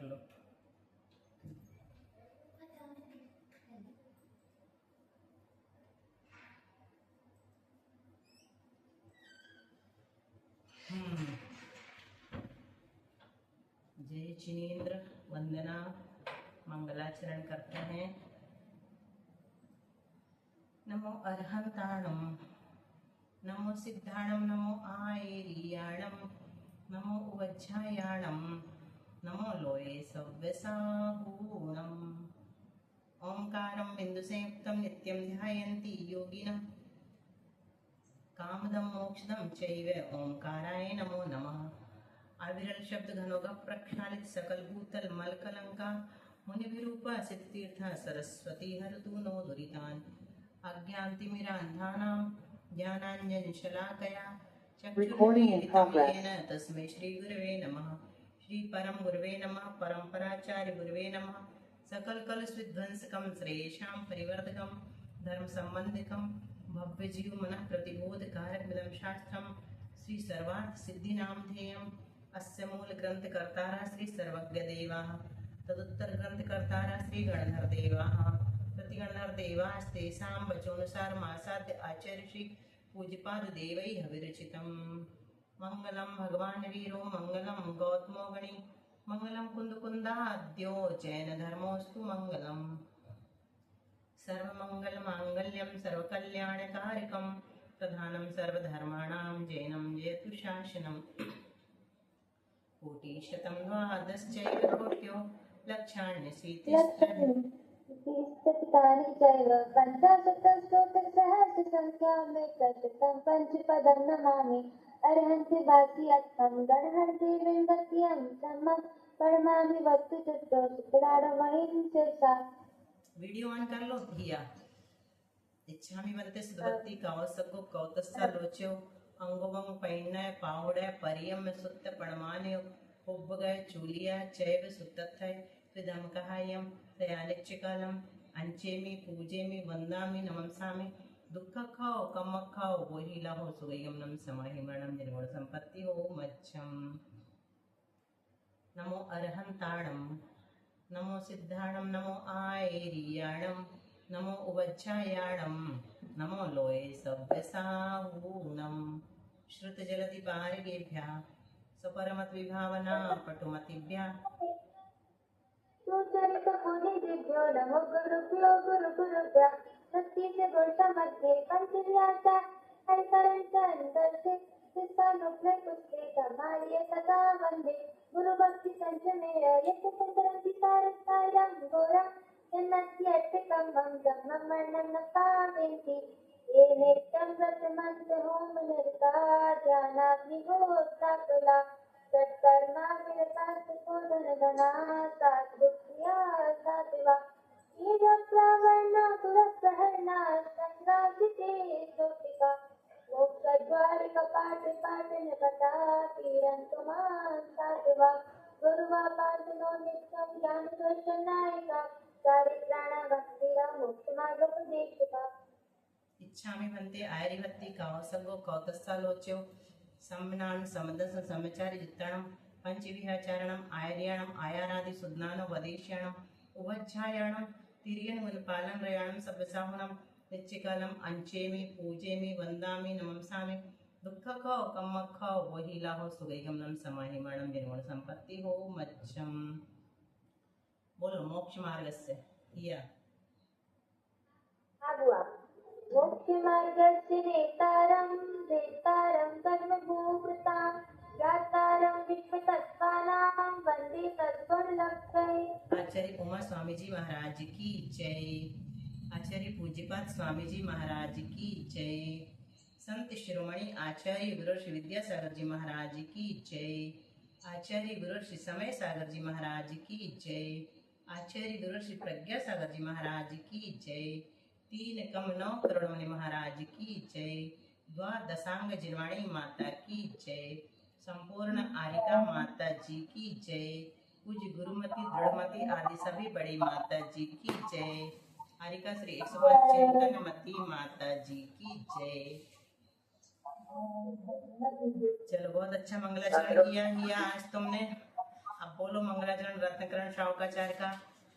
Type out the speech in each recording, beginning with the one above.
कर लो। जय जिनेन्द्र, वंदना, मंगलाचरण करते हैं। नमो अर्हंताणम, नमो सिद्धाणम, नमो आयेरियाणम, नमो उवज्झायाणम, नमो लोये सव्यसाहूणम। ओंकारं बिंदुसंयुक्तं नित्यं ध्यायन्ति योगिनः कामदं मोक्षदं चैव ओंकाराय नमो नमः। अविरल शब्द घनोगा प्रक्षालित सकल भूतल मल कलंका मुनिभिरूपा सिद्धतीर्थ सरस्वती हरतु नो दुरितान्। अज्ञानतिमिरान्धानां ज्ञानाञ्जनशलाकया चक्षुरुन्मीलितं तस्मै श्रीगुरवे नमः। श्री परम गुरवे नमः। परम्पराचार्य गुरवे नमः। सकल कलुषविध्वंसकं श्रेयशां परिवर्धकं धर्म संबंधिकं भव्य जीव मनः प्रतिबोध कारक मिदं शास्त्रं श्री सर्वार्थ सिद्धि नामधेयम्। अस्य मूल ग्रंथ कर्तारः श्री सर्वज्ञ देवाः, तदुत्तर ग्रंथ कर्तारः श्री गणधर देवाः। प्रतिगणधर देवास्तेषां वचोनुसार मासाद्य आचार्य श्री पूज्यपाद देवैः विरचितम्। मंगलम भगवान वीरो मंगलम गौतमो गणी मंगलम कुंदकुंदाद्यो जैन धर्मोस्तु मंगलम। सर्वमंगल मांगल्यम सर्वकल्याणकारकम प्रधानम सर्वधर्माणां जैनं जयतु शासनम्। कोटिशतं द्वादशचैव कोट्यो लक्षाण्यशीतिस्तानि चैव पञ्चाशतस्तोत्रसहस्रसङ्ख्यामेकशतं पञ्चपदं नमामि। अर्हन्ति वाक्यर्थं गणहन्ति वृन्दत्यं सम्मं प्रणमामि वक्तु चतुः शुक्राणमयीं शिरसा। वीडियो ऑन कर लो भैया। इच्छामि वन्ते सुदवत्ति कवसको कौतस्सा लोच्यो अंगोवं पैण्य पाहुडय परियम सुत्त पणमान्यो उब्बगय चूलिया चैव सुत्तथय विदमकहायं तयानिच्चिकालम अंचेमि पूजेमि वंदामि नमंसामि। दुख खाओ कम खाओ वही लाहो सुगयम नम समाहिमणम निर्गुण संपत्ति हो मच्छम। नमो अर्हंताणम, नमो सिद्धाणम, नमो आयेरियाणम, नमो उवज्झायाणम, नमो लोये सव्यसाहूणम। श्रुतजलधि पारिगेभ्यः स्वपरमत विभावना पटुमतिभ्यः सुचरित मुनिदिभ्यो नमो गुरुभ्यो गुरुभ्यः। सत्य गुणमध्ये पंचव्याचा हरिकरंचन्दर्शे सिद्धानुग्रह पुष्टे धमार्य सदा वन्दे। गुरुभक्ति संचमेय यत् संतरन्ति सारसायं घोरं यन्नत्यर्थिकं मम ब्रह्मं मरणं न पावयन्ति। ये नित्यं व्रतमन्त होम निरता ध्यानाग्निहोत्राकुला तत्कर्मा विरतास्तपोधनगणा सात्विक्रिया सात्विवा। ये जप्रावर्णा पुरप्रहरणा संगासिते सोतिका मोक्षद्वारि कपाट निकटा तीरन्तु मां सात्विवा। गुरुवा पार्थनो नित्यं ज्ञानदर्शनायिका चारित्राणा भक्तिरा मोक्षमार्गोपदेशिका। इच्छामि वन्ते आयरिवत्ति कावसगो कौतस्सा लोच्यो सम्नान समदस समचारि जित्तणं पंचविहाचारणं आयर्याणं आयारादि सुज्ञानो वदेश्याणं उवज्झायाणं तिर्यन वनपालं रयाणं सव्यसाहुणं नित्यकालम अंचेमि पूजेमि वंदामि नमंसामि। दुख खाओ कम खाओ वही लाहो सुगयम नम समाहिमणम निर्गुण संपत्ति हो मच्छम। बोलो मोक्ष मार्गस्य या मोक्षमार्गस्य नेतारं कर्मभूभृतां ज्ञातारं विश्वतत्त्वानां वन्दे तद्गुणलक्षणे। आचार्य उमा स्वामी जी महाराज की जय। आचार्य पूज्यपाद स्वामी जी महाराज की जय। संत शिरोमणि आचार्य गुरु श्री विद्यासागर जी महाराज की जय। आचार्य गुरु श्री समय सागर जी महाराज की जय। आचार्य गुरु श्री प्रज्ञा सागर जी महाराज की जय। 3 कम 9 करोड़ मुनि महाराज की जय। द्वादशांग जिनवाणी माता की जय। संपूर्ण आरिका माता जी की जय। पूज्य गुरुमती दृढ़मती आदि सभी बड़ी माता जी की जय। आरिका श्री 108 चैतन्यमती माता जी की जय। चलो बहुत अच्छा मंगलाचरण किया आज तुमने। अब बोलो मंगलाचरण रत्नकरण श्रावकाचार्य का।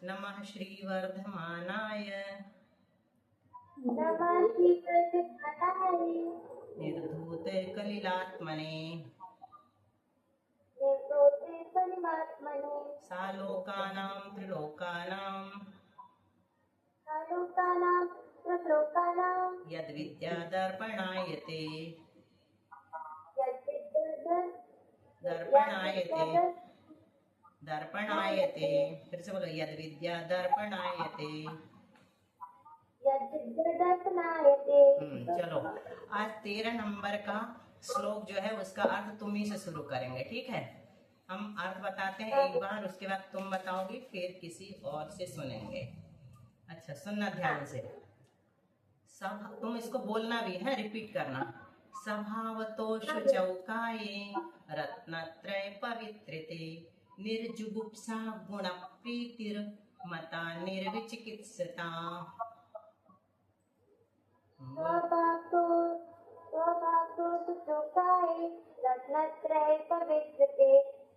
नमः श्री वर्धमानाय नमः श्रीवर्धमानाय निर्धूत कलिलात्मने निर्दोषे परमात्मने सालोकानां त्रिलोकानां आलोकानां प्रलोकानां यद्विद्यादर्पणायते यद्विद्युद् दर्पणायते दर्पणायते। फिर से बोलो यद्विद्या दर्पणायते। यद्विद्युदर्पणायते। चलो आज 13 नंबर का श्लोक जो है उसका अर्थ तुम ही से शुरू करेंगे, ठीक है। हम अर्थ बताते हैं एक बार, उसके बाद तुम बताओगी, फिर किसी और से सुनेंगे। अच्छा सुनना ध्यान से। सब तुम इसको बोलना भी है, रिपीट करना। स्वभावतो शुचौकाये रत्नत्रय पवित्रते निर्जुगुप्सा गुण प्रीतिर मता निर्विचिकित्सता। स्वभावतो सुचोकाये रत्नत्रय पवित्रते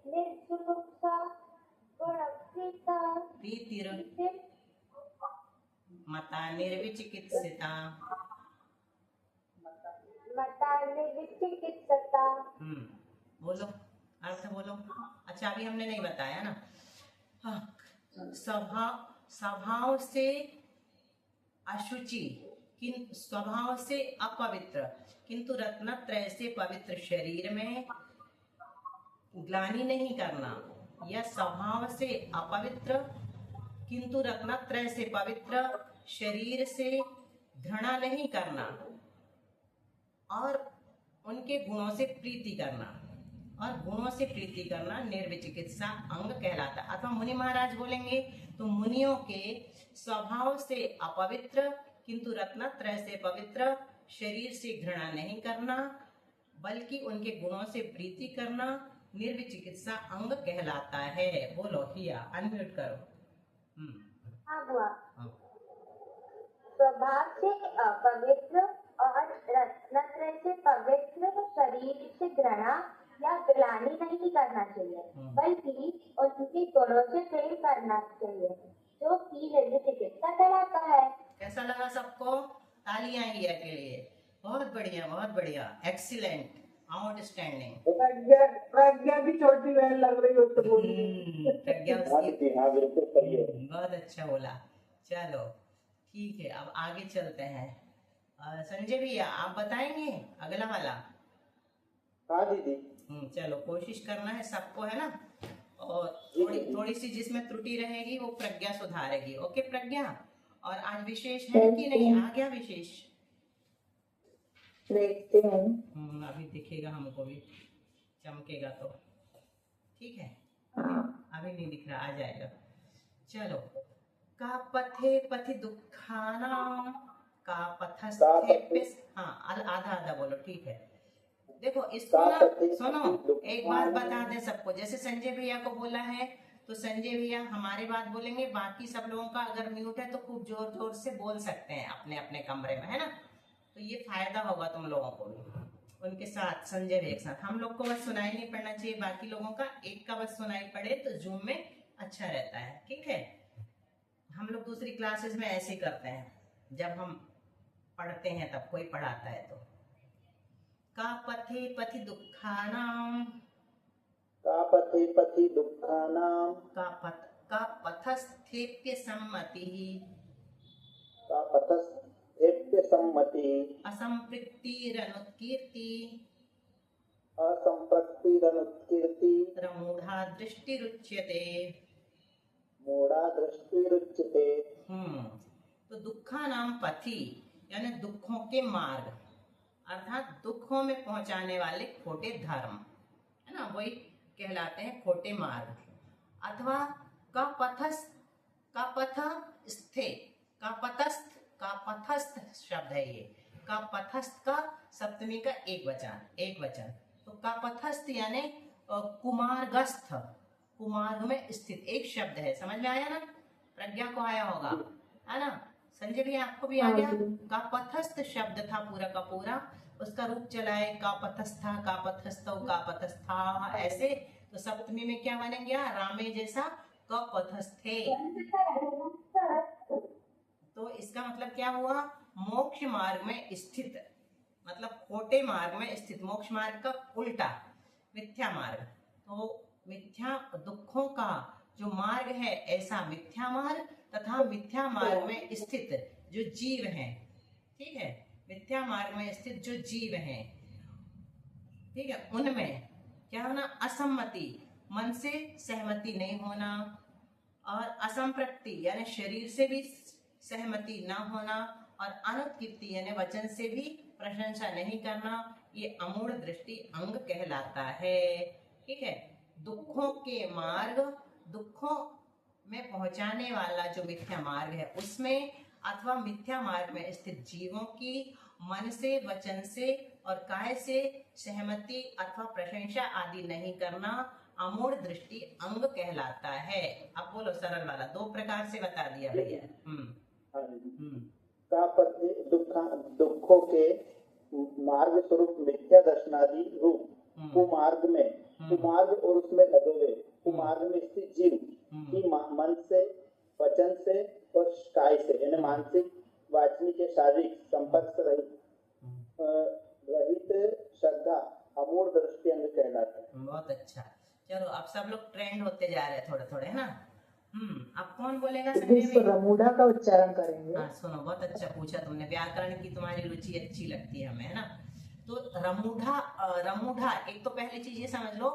निर्जुगुप्सा गुणप्रीता प्रीतिर मता निर्विचिकित्सिता। मता निर्विचिकित्सता। बोलो अर्थ बोलो। अच्छा अभी हमने नहीं बताया ना। हाँ, स्वभाव से अशुचि, स्वभाव से अपवित्र, किंतु रत्नत्रय से पवित्र शरीर में ग्लानि नहीं करना। या स्वभाव से अपवित्र किंतु रत्नत्रय से पवित्र शरीर से घृणा नहीं करना और उनके गुणों से प्रीति करना, और गुणों से प्रीति करना निर्विचिकित्सा अंग कहलाता। अथवा मुनि महाराज बोलेंगे तो मुनियों के स्वभाव से अपवित्र किंतु रत्नत्रय से पवित्र शरीर से घृणा नहीं करना बल्कि उनके गुणों से प्रीति करना निर्विचिकित्सा अंग कहलाता है। बोलो हिया, अनम्यूट करो। हाँ बुआ। स्वभाव से अपवित्र और रत्नत्रय से पवित्र शरीर से घृणा या ग्लानि नहीं करना चाहिए बल्कि उनके गुणों से प्रेम करना चाहिए जो कि निर्विचिकित्सा कहलाता है। कैसा लगा सबको? तालियां हिया के लिए। बहुत बढ़िया, बहुत बढ़िया, एक्सीलेंट, आउटस्टैंडिंग। प्रज्ञा की छोटी बहन लग रही हो तो प्रज्ञा उसकी हाँ बिल्कुल सही है। बहुत अच्छा बोला। चलो ठीक है, अब आगे चलते हैं। संजय भैया आप बताएंगे अगला वाला? हाँ दीदी। चलो कोशिश करना है सबको, है ना। और थोड़ी सी जिसमें त्रुटि रहेगी वो प्रज्ञा सुधारेगी। ओके प्रज्ञा। और आज विशेष है कि नहीं? आ गया विशेष? देखते हैं। अभी दिखेगा हमको भी, चमकेगा तो ठीक है। अभी नहीं दिख रहा, आ जाएगा। चलो का पथे पथि दुखानां का पथस्थे। हाँ आधा आधा बोलो, ठीक है। देखो इसको ना सुनो, एक बात बता दें सबको। जैसे संजय भैया को बोला है तो संजय भैया हमारे बात बोलेंगे, बाकी सब लोगों का अगर म्यूट है तो खूब जोर जोर से बोल सकते हैं अपने अपने कमरे में, है ना। तो ये फायदा होगा तुम लोगों को भी। उनके साथ संजय भैया के साथ हम लोग को बस सुनाई नहीं पड़ना चाहिए, बाकी लोगों का एक का बस सुनाई पड़े तो जूम में अच्छा रहता है, ठीक है। हम लोग दूसरी क्लासेस में ऐसे ही करते हैं, जब हम पढ़ते हैं तब कोई पढ़ाता है तो। का पथे पथि दुखानां का पथे पथि दुखानां का पथस्थेप्य सम्मतिः का पथस्थेप्य सम्मतिः असंपृक्तिरनुत्कीर्ति असंपृक्तिरनुत्कीर्ति मूढ़ा दृष्टिरुच्यते। मूढ़ा दृष्टिरुच्यते। तो दुखानां पथि यानी दुखों के मार्ग, अर्थात दुखों में पहुंचाने वाले खोटे धर्म, है ना, वही कहलाते हैं खोटे मार्ग। अथवा का पथस्थ शब्द है ये। का पथस्थ का सप्तमी का एक वचन। तो का पथस्थ यानी कुमार्गस्थ, कुमार्ग में स्थित एक शब्द है। समझ में आया ना? प्रज्ञा को आया होगा, है ना। संजय भी आपको भी आ गया। का पथस्थ शब्द था पूरा का पूरा, उसका रूप चला है का पथस्था, का पथस्थौ, का पथस्था, ऐसे तो सप्तमी में क्या बन गया? रामे जैसा कपथस्थे। तो इसका मतलब क्या हुआ? मोक्ष मार्ग में स्थित, मतलब खोटे मार्ग में स्थित। मोक्ष मार्ग का उल्टा मिथ्या मार्ग। तो मिथ्या दुखों का जो मार्ग है ऐसा मिथ्या मार्ग, तथा मिथ्या मार्ग में स्थित जो जीव हैं, ठीक है, मिथ्या मार्ग में स्थित जो जीव हैं, ठीक है, उनमें क्या होना? असम्मति, मन से सहमति नहीं होना, और असंप्रक्ति यानी शरीर से भी सहमति न होना, और अनुत्कीर्ति यानी वचन से भी प्रशंसा नहीं करना, ये अमूढ़ दृष्टि अंग कहलाता है। ठीक है, दुखों के मार्ग, दुखों में पहुंचाने वाला जो मिथ्या मार्ग है उसमें, अथवा मिथ्या मार्ग में स्थित जीवों की मन से, वचन से और काय से सहमति अथवा प्रशंसा आदि नहीं करना अमूढ़ दृष्टि अंग कहलाता है। अब बोलो सरल वाला, 2 प्रकार से बता दिया भैया। दुखों के मार्ग स्वरूप मिथ्या दर्शनादि रूप कुमार्ग में, कुमार्ग और उसमें लगे हुए कुमार्ग में स्थित जीव की मन से, वचन से और काय से यानी मानसिक, वाचनिक या शारीरिक संपर्क से रहित श्रद्धा अमूढ़ दृष्टि अंग कहलाता है। बहुत अच्छा, चलो अब सब लोग ट्रेंड होते जा रहे हैं थोड़े थोड़े, है ना। अब कौन बोलेगा? रमूढ़ा का उच्चारण करेंगे। हाँ सुनो, बहुत अच्छा पूछा तुमने, व्याकरण की तुम्हारी रुचि अच्छी लगती है हमें, है ना। तो रमूढ़ा, रमूढ़ा, एक तो पहली चीज ये समझ लो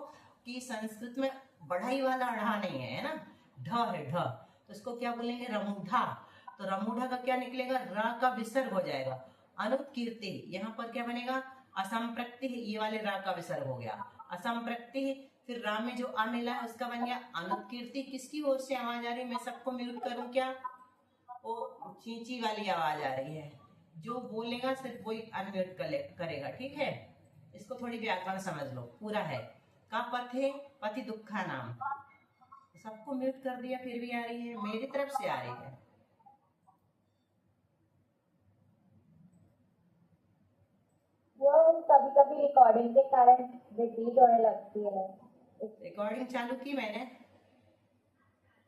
कि संस्कृत में बढ़ाई वाला ढ़ा नहीं है ना, ढ है, ढ, तो इसको क्या बोलेंगे? रमूढ़ा। तो रमूढ़ा का क्या निकलेगा? र का विसर्ग हो जाएगा। अनुत्कीर्ति, यहाँ पर क्या बनेगा? असंप्रक्ति, ये वाले रा का विसर्ग हो गया, असंप्रक्ति। फिर रा में जो आ मिला है उसका बन गया अनुत्कीर्ति। किसकी ओर से आवाज आ रही है? मैं सबको म्यूट करूं क्या? वो चींची वाली आवाज आ रही है, जो बोलेगा सिर्फ वही अनम्यूट करेगा, ठीक है। इसको थोड़ी व्याकरण समझ लो, पूरा है। का पथे पति दुखा नाम, सबको म्यूट कर दिया फिर भी आ रही है, मेरी तरफ से आ रही है। वो कभी कभी रिकॉर्डिंग के कारण रिपीट होने लगती है। रिकॉर्डिंग चालू की मैंने।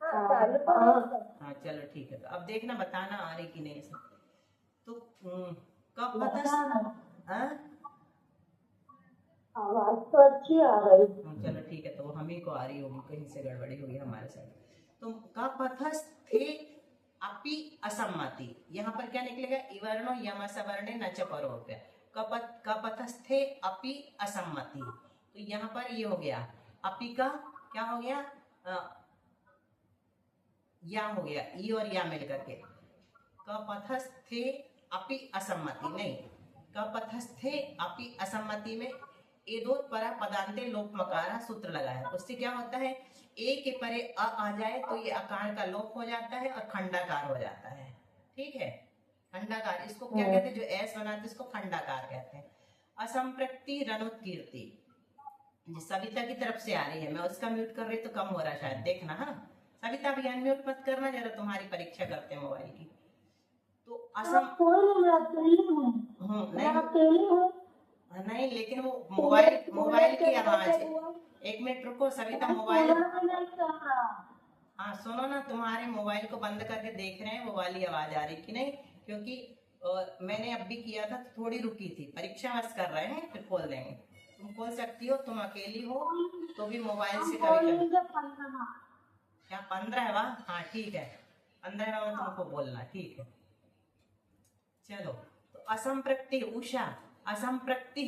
हाँ चालू तो है। हाँ चलो ठीक है, तो अब देखना बताना आ रही कि नहीं। तो कब पता? आवाज तो अच्छी आ रही। चलो ठीक है, तो हम ही को आ रही होगी, कहीं से गड़बड़ी होगी हमारे साथ। तो कपथस्थे अपि असम्मति, यहाँ पर क्या निकलेगा? इवर्णो यम सवर्णे न च परोप्य। कपथस्थे अपि असम्मति, तो यहाँ पर ये हो गया, अपि का क्या हो गया? या हो गया, ई और या मिल करके कपथस्थे अपि असम्मति, नहीं, कपथस्थे अपि असम्मति में एदोत्परा पदान्ते लोप मकारा सूत्र लगा है। उससे क्या होता है? ए के परे आ जाए तो ये आकार का लोप हो जाता है और खंडाकार हो जाता है, ठीक है। खंडाकार, इसको क्या कहते हैं? जो एस बनाते हैं इसको खंडाकार कहते हैं। असंप्रक्ति रनुत्कीर्ति, सविता की तरफ से आ रही है, मैं उसका म्यूट कर रही तो कम हो रहा है शायद, देखना। हाँ सविता भी अनम्यूट मत करना जरा, तुम्हारी परीक्षा करते हैं मोबाइल की। तो नहीं, लेकिन वो मोबाइल की आवाज है। 1 मिनट रुको सविता, मोबाइल, हाँ सुनो ना, तुम्हारे मोबाइल को बंद करके देख रहे हैं वो वाली आवाज आ रही कि नहीं, क्योंकि मैंने अब भी किया था तो थोड़ी रुकी थी। परीक्षा बस कर रहे हैं, फिर खोल देंगे। तुम खोल सकती हो, तुम अकेली हो तो भी मोबाइल से कभी क्या 15वां? हाँ ठीक है, 15वां तुमको बोलना, ठीक है। चलो, तो असंप्रक्ति, उषा, असंप्रक्ति,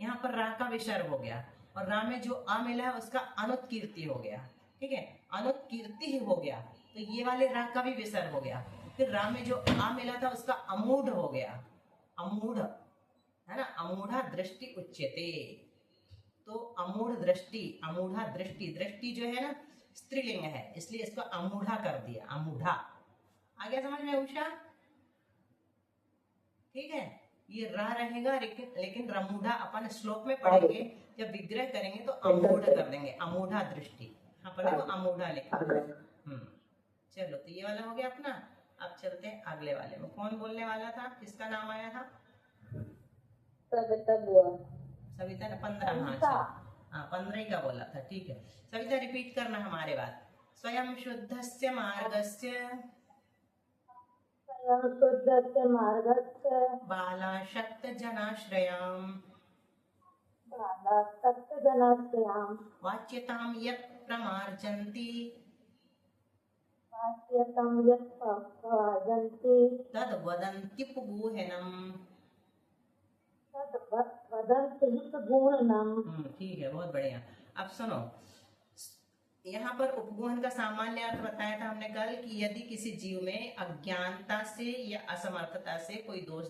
यहाँ पर रा का विसर्ग हो गया, और रा में जो आ मिला है उसका अनुत्कीर्ति हो गया, ठीक है, अनुत्कीर्ति हो गया, तो ये वाले रा का भी विसर्ग हो गया। फिर रा में जो आ मिला था उसका अमूढ़ हो गया, अमूढ़, है ना, अमूढ़ा दृष्टि उच्यते। तो अमूढ़ दृष्टि, अमूढ़ा दृष्टि, दृष्टि जो है ना स्त्रीलिंग है, इसलिए इसको अमूढ़ा कर दिया, अमूढ़ा। आ गया समझ में उषा? ठीक है, ये रा रहेगा, लेकिन रमूढ़ा अपन श्लोक में पढ़ेंगे, जब विग्रह करेंगे तो अमूढ़ कर देंगे, अमूढ़ा दृष्टि, यहाँ पर देखो अमूढ़ा लिखा। चलो, तो ये वाला हो गया अपना। अब चलते हैं अगले वाले में। कौन बोलने वाला था? किसका नाम आया था? सविता बुआ। सविता ने 15, हाँ हाँ 15 का बोला था, ठीक है। सविता रिपीट करना हमारे बात। स्वयं शुद्धस्य मार्गस्य स्वयं शुद्धस्य मार्गस्य बालाशक्त जनाश्रयाम् बालासक्तजनाश्रयां वाच्यतां यत् प्रमार्जन्ति वाच्यतं यत् प्रवाजन्ति तद् वदन्त्युपगूहनम्। तद् वदन्ति गुणनम्। ठीक है, बहुत बढ़िया। अब सुनो, यहाँ पर उपगोहन का सामान्य अर्थ बताया था हमने कल कि यदि किसी जीव में अज्ञानता से या असमर्थता से कोई दोष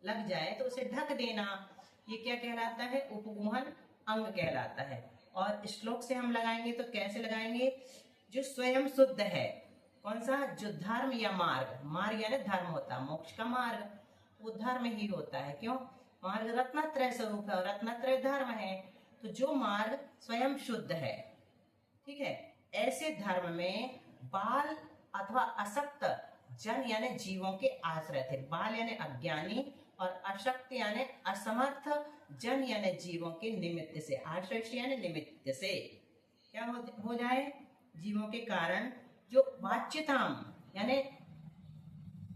लग जाए तो उसे ढक देना, ये क्या कहलाता है? उपगोहन अंग कहलाता है। और श्लोक से हम लगाएंगे तो कैसे लगाएंगे? जो स्वयं शुद्ध है, कौन सा? जो धर्म या मार्ग, मार्ग यानी धर्म होता है, मोक्ष का मार्ग वो धर्म ही होता है। क्यों? मार्ग रत्नत्रय स्वरूप है और रत्नत्रय धर्म है। तो जो मार्ग स्वयं शुद्ध है, ठीक है, ऐसे धर्म में बाल अथवा असक्त जन यानी जीवों के आश्रय थे। बाल यानी अज्ञानी और अशक्त यानी असमर्थ जन यानी जीवों के निमित्त से, आश्रय यानी निमित्त से क्या हो जाए? जीवों के कारण जो वाच्यताम यानी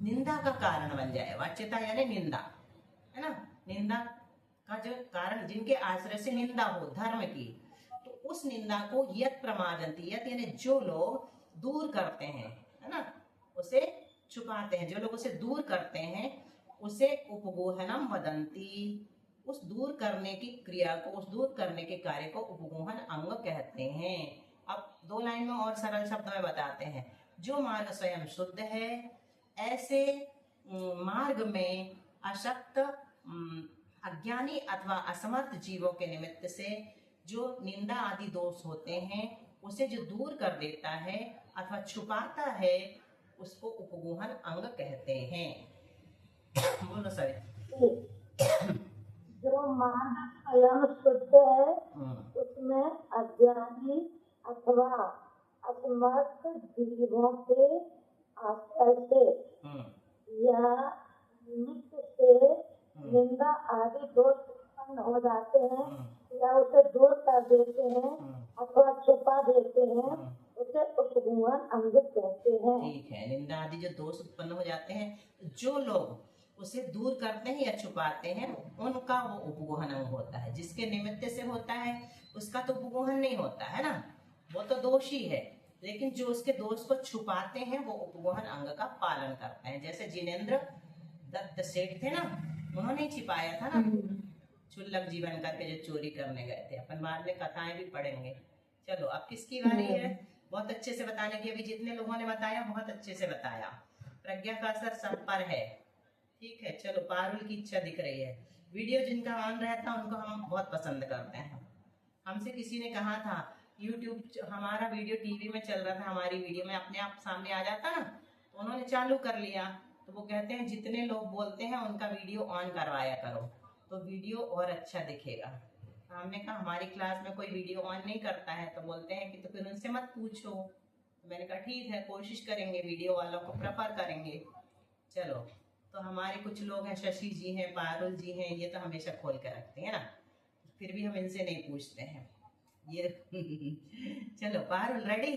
निंदा का कारण बन जाए। वाच्यता यानी निंदा, है ना? निंदा का जो कारण, जिनके आश्रय से निंदा हो धर्म की, तो उस निंदा को यत प्रमादंती, यत यानी जो लोग दूर करते हैं, है ना, उसे छुपाते हैं। जो लोग उसे दूर करते हैं उसे उपगोहनम वदंती। उस दूर करने की क्रिया को, उस दूर करने के कार्य को उपगोहन अंग कहते हैं। अब 2 लाइन में और सरल शब्द में बताते हैं। जो मार्ग स्वयं शुद्ध है, ऐसे मार्ग में अशक्त अज्ञानी अथवा असमर्थ जीवों के निमित्त से जो निंदा आदि दोष होते हैं उसे जो दूर कर देता है अथवा छुपाता है उसको उपगोहन अंग कहते हैं। बोलो सभी। जो मार्ग स्वयं शुद्ध है उसमें अज्ञानी अथवा असमर्थ जीवों के आश्रय से या निमित्त से निंदा आदि दोष उत्पन्न हो जाते हैं या उसे दूर कर देते हैं अथवा छुपा देते हैं, उसे उपगोहन अंग कहते हैं। ठीक है, निंदा आदि जो दोष उत्पन्न हो जाते हैं, जो लोग उसे दूर करते हैं या छुपाते हैं उनका वो उपगोहन अंग होता है। जिसके निमित्त से होता है उसका तो उपगोहन नहीं होता है ना, वो तो दोषी है। लेकिन जो उसके दोष को छुपाते हैं वो उपगोहन अंग का पालन करते हैं। जैसे जिनेंद्र दत्त सेठ थे ना, उन्होंने छिपाया था ना, क्षुल्लक जीवन करके जो चोरी करने गए थे। अपन बाद में कथाएं भी पढ़ेंगे। चलो अब किसकी बारी है बहुत अच्छे से बताने की? अभी जितने लोगों ने बताया बहुत अच्छे से बताया। प्रज्ञा का असर सब पर है, ठीक है। चलो पारुल की इच्छा दिख रही है। वीडियो जिनका ऑन रहता है उनको हम बहुत पसंद करते हैं। हमसे किसी ने कहा था यूट्यूब, हमारा वीडियो टीवी में चल रहा था, हमारी वीडियो में अपने आप सामने आ जाता ना, तो उन्होंने चालू कर लिया। तो वो कहते हैं जितने लोग बोलते हैं उनका वीडियो ऑन करवाया करो तो वीडियो और अच्छा दिखेगा। हमने कहा हमारी क्लास में कोई वीडियो ऑन नहीं करता है, तो बोलते हैं कि तो फिर उनसे मत पूछो। तो मैंने कहा ठीक है, कोशिश करेंगे, वीडियो वालों को प्रेफर करेंगे। चलो, तो हमारे कुछ लोग हैं, शशि जी हैं, पारुल जी हैं, ये तो हमेशा खोल कर रखते हैं ना, फिर भी हम इनसे नहीं पूछते हैं ये। चलो पारुल रेडी?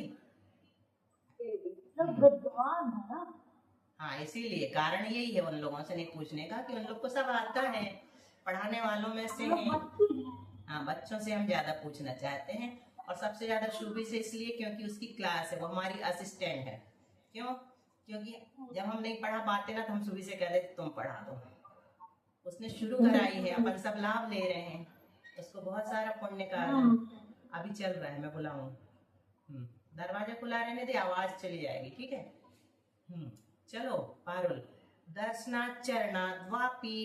विद्वान है ना, हाँ, इसीलिए कारण यही है उन लोगों से नहीं पूछने का कि उन लोग को सब आता है। पढ़ाने वालों में से हैं, हाँ, बच्चों से हम ज्यादा पूछना चाहते हैं। और सबसे ज्यादा शुभी से इसलिए क्योंकि उसकी क्लास है, वो हमारी असिस्टेंट है। क्यों? क्योंकि जब हम नहीं पढ़ा पाते ना तो हम शुभी से कह देते तुम पढ़ा दो। उसने शुरू कराई है, अपन सब लाभ ले रहे हैं, उसको बहुत सारा पुण्य कार्य अभी चल रहा है। मैं बुलाऊं, दरवाजा खुला रहने दे, आवाज चली जाएगी, ठीक है। चलो पारुल। दर्शनाचरणाद्वापि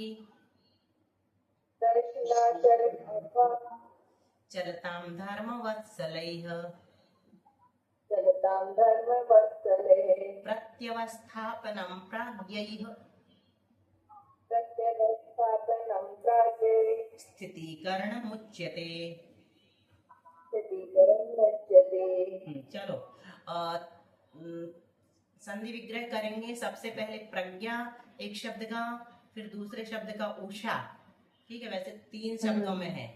चलतां धर्मवत्सलैः प्रत्यवस्थापनं प्राज्ञैः स्थितीकरणमुच्यते। चलो संधि विग्रह करेंगे। सबसे पहले प्रज्ञा एक शब्द का, फिर दूसरे शब्द का उषा, ठीक है। वैसे 3 शब्दों में है।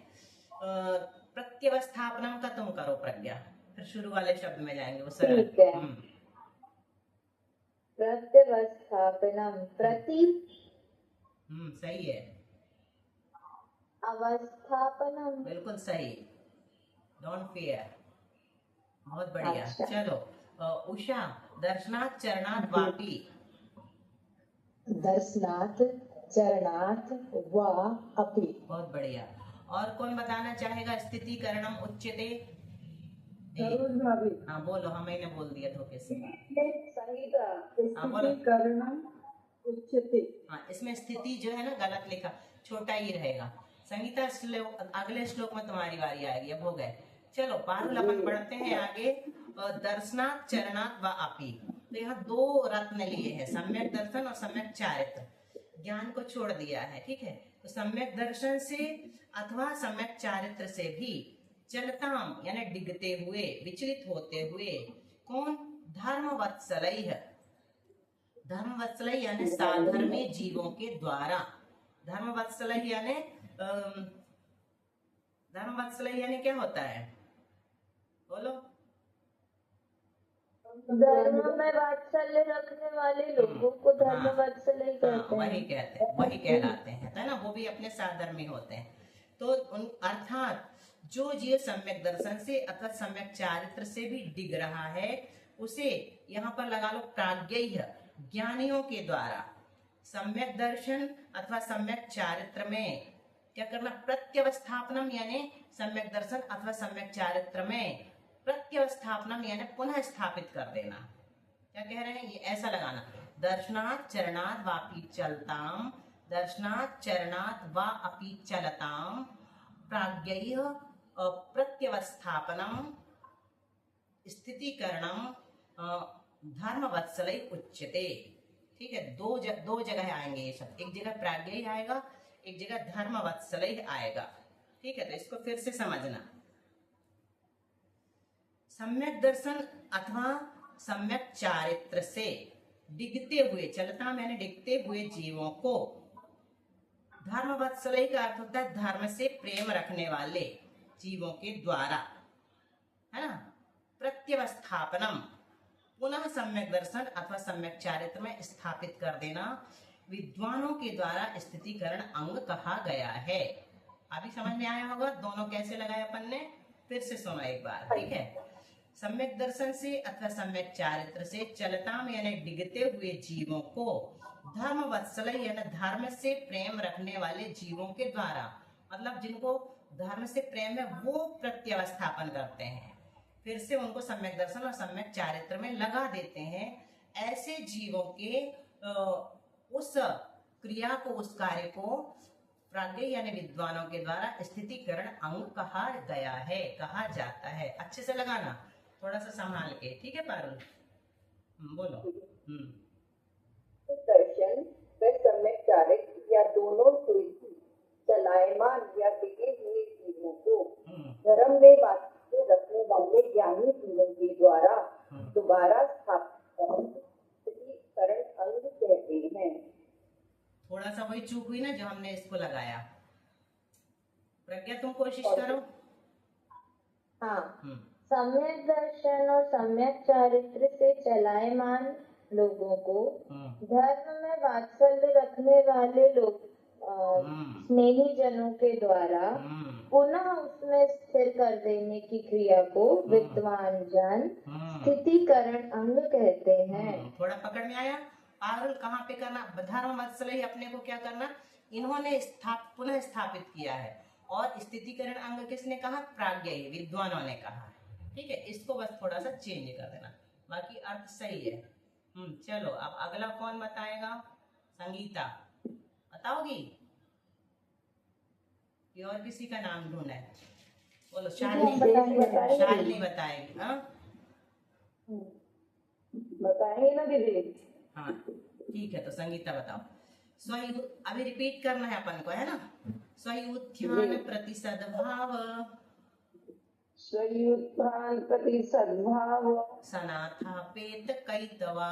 प्रत्यवस्थापनम का तुम करो प्रज्ञा, फिर शुरू वाले शब्द में जाएंगे वो सरल। ठीक है। प्रत्यवस्थापनम, प्रति सही है, अवस्थापनम। बिल्कुल सही, डोंट फियर, बहुत बढ़िया। अच्छा। चलो उषा, दर्शनाथ चरणाथ वापी। दर्शनाथ चरणाथ वा अपि। बहुत बढ़िया। और कौन बताना चाहेगा? स्थितिकरणम उच्यते। हाँ बोलो, हाँ मैंने बोल दिया धोखे से। हाँ बोलो। हाँ, इसमें स्थिति जो है ना गलत लिखा, छोटा ही रहेगा। संगीता श्लोक, अगले श्लोक में तुम्हारी बारी आएगी, अब हो गए। चलो पारुल, अपन बढ़ते हैं आगे। दर्शनाथ चरणाथ व अपि, तो यहाँ दो रत्न लिए हैं, सम्यक दर्शन और सम्यक चारित्र। ज्ञान को छोड़ दिया है, ठीक है। तो सम्यक दर्शन से अथवा सम्यक चारित्र से भी चलताम यानी डिगते हुए, विचलित होते हुए, कौन? धर्म वत्सलैः, धर्म वत्सलैः यानी साधर्मी जीवों के द्वारा। धर्म वत्सलैः यानी धर्म वत्सलैः यानी क्या होता है? बोलो। धर्म में वात्सल्य रखने वाले लोगों को धर्म वत्सल्य कहते हैं। वही कहते हैं, वही कहलाते हैं, है ना। वो भी अपने साधर्मी होते हैं। तो उन अर्थात जो जीव सम्यक दर्शन से अथवा सम्यक चारित्र से भी डिग रहा है, उसे यहाँ पर लगा लो प्राज्ञेय, ज्ञानियों के द्वारा सम्यक दर्शन अथवा सम्यक चारित्र में क्या करना? प्रत्यवस्थापनम यानी सम्यक दर्शन अथवा सम्यक चारित्र में प्रत्यवस्थापनम यानी पुनः स्थापित कर देना। क्या कह रहे हैं? ये ऐसा लगाना, दर्शनाथ चरणाथ वापि चलताम, दर्शनाथ चरणाथ वा अपि चलताम, प्राज्ञेय प्रत्यवस्थापनम स्थितिकरणम धर्म वत्सलै उच्यते। ठीक है, दो जगह आएंगे ये शब्द, एक जगह प्राज्ञेय आएगा, एक जगह धर्म वत्सलै आएगा। ठीक है, तो इसको फिर से समझना। सम्यक दर्शन अथवा सम्यक चारित्र से डिगते हुए, चलता मैंने डिगते हुए जीवों को, धर्म वत्सलय का अर्थ होता है धर्म से प्रेम रखने वाले जीवों के द्वारा, है ना। प्रत्यवस्थापनम पुनः सम्यक दर्शन अथवा सम्यक चारित्र में स्थापित कर देना, विद्वानों के द्वारा स्थितिकरण अंग कहा गया है। अभी समझ में आया होगा दोनों कैसे लगाए अपन ने, फिर से सुनो एक बार, ठीक है। सम्यक दर्शन से अथवा सम्यक चारित्र से चलता में यानी डिगते हुए जीवों को, धर्म वत्सलय यानी धर्म से प्रेम रखने वाले जीवों के द्वारा, मतलब जिनको धर्म से प्रेम है वो प्रत्यवस्थापन करते हैं, फिर से उनको सम्यक दर्शन और सम्यक चारित्र में लगा देते हैं। ऐसे जीवों के उस क्रिया को, उस कार्य को प्राज्ञ यानी विद्वानों के द्वारा स्थितिकरण अंग कहा गया है, कहा जाता है। अच्छे से लगाना, थोड़ा सा संभाल के, ठीक है पारुल? बोलो। दर्शन व सम्यक चारित्र या दोनों से चलायमान या टिके हुए जीवों को धर्म में वास्तव रखने वाले ज्ञानी जीवन के द्वारा दोबारा स्थापित स्थितिकरण अंग कहते हैं। थोड़ा सा वही चूक हुई ना जो हमने इसको लगाया। प्रज्ञा तुम कोशिश करो। हाँ, सम्यक दर्शन और सम्यक चारित्र से चलायमान लोगों को धर्म में वात्सल्य रखने वाले लोग स्नेही जनों के द्वारा पुनः उसमें स्थिर कर देने की क्रिया को विद्वान जन स्थितिकरण अंग कहते हैं। थोड़ा पकड़ में आया? पारुल कहाँ पे करना? धर्म वत्सलय अपने को क्या करना? इन्होंने पुनः स्थापित किया है, और स्थितिकरण अंग किसने कहा? प्राज्ञ, विद्वानों ने कहा। ठीक है, इसको बस थोड़ा सा चेंज कर देना, बाकी अर्थ सही है। चलो अब अगला कौन बताएगा? संगीता बताओगी कि और किसी का नाम ढूंढना है? बोलो। शालिनी बताएगी। हाँ बताएंगे ना दीदी? हाँ ठीक है, तो संगीता बताओ। स्वयं अभी रिपीट करना है अपन को, है ना। स्वयुत्थान प्रति सद्भाव, स्वयुत्थान प्रति सद्भाव, सनाथापेत कैतवा,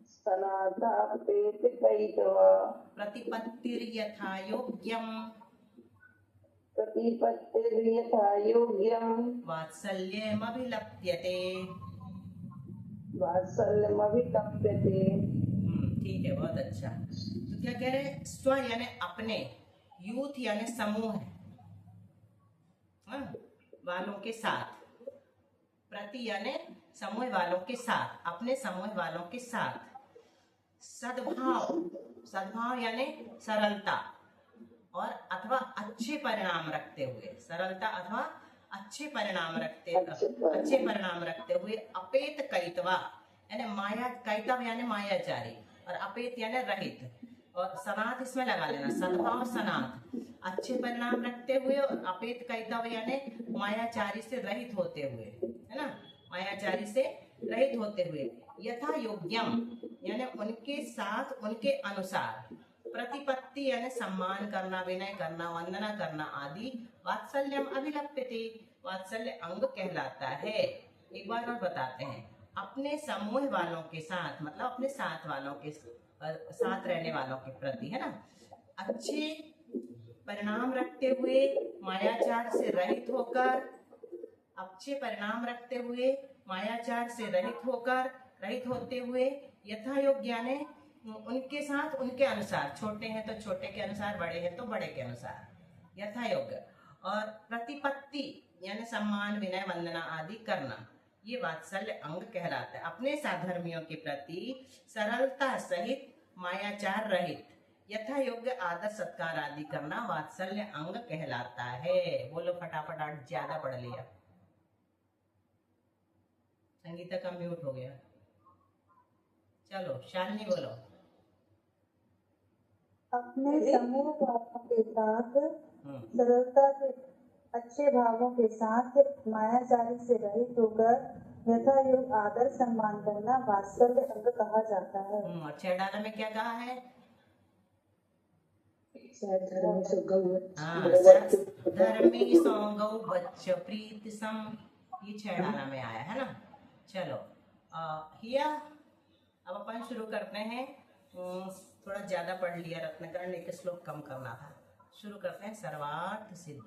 सनाथापेत कैतवा, प्रतिपत्तिर्यथा योग्यम, प्रतिपत्तिर्यथा योग्यम् वात्सल्यमभिलप्यते। वात्सल्यमभिलप्यते। ठीक है, बहुत अच्छा। तो क्या कह रहे हैं? स्व यानी अपने, यूथ यानी समूह वालों के साथ, प्रति यानी समूह वालों के साथ, अपने समूह वालों के साथ, सद्भाव, सद्भाव यानी सरलता और अथवा अच्छे परिणाम रखते हुए, सरलता अथवा अच्छे परिणाम रखते हुए, अपेत कैतवा यानी माया, कैतव यानी मायाचारी और अपेत यानी रहित, और सनाथ इसमें लगा लेना, सद्भाव सनाथ, अच्छे परिणाम रखते हुए, और अपेत कैतव यानी मायाचारी से रहित होते हुए, है ना, मायाचारी से रहित होते हुए, यथा योग्यम यानी उनके साथ, उनके अनुसार, प्रतिपत्ति यानी सम्मान करना, विनय करना, वंदना करना आदि, वात्सल्यम अभिलप्यते, वात्सल्य अंग कहलाता है। एक बार और बताते हैं, अपने समूह वालों के साथ मतलब अपने साथ वालों के साथ रहने वालों के प्रति, है ना, अच्छे परिणाम रखते हुए, मायाचार से रहित होकर, अच्छे परिणाम रखते हुए, मायाचार से रहित होते हुए, यथा योग्य यानी उनके साथ, उनके अनुसार, छोटे हैं तो छोटे के अनुसार, बड़े हैं तो बड़े के अनुसार, यथा योग्य, और प्रतिपत्ति यानी सम्मान, विनय, वंदना आदि करना, ये वात्सल्य अंग कहलाता है। अपने साधर्मियों के प्रति सरलता सहित, मायाचार रहित, यथा योग्य आदर सत्कार आदि करना वात्सल्य अंग कहलाता है। बोलो फटाफट, आज ज्यादा पढ़ लिया। संगीता का म्यूट हो गया। चलो शालिनी बोलो। अपने समूह भावों के साथ, सरलता से, अच्छे भावों के साथ, मायाचारी से रहित होकर, यथा योग आदर सम्मान करना वात्सल्य अंग कहा जाता है। अच्छा, डाला में क्या कहा है? धर्मी सौगौ बच्च प्रीति सम, ये 6 डाला में आया है ना। चलो हिया, अब अपन शुरू करते हैं। थोड़ा ज्यादा पढ़ लिया रत्नकरण, एक श्लोक कम करना था। शुरू करते हैं। सर्वार्थ सिद्धि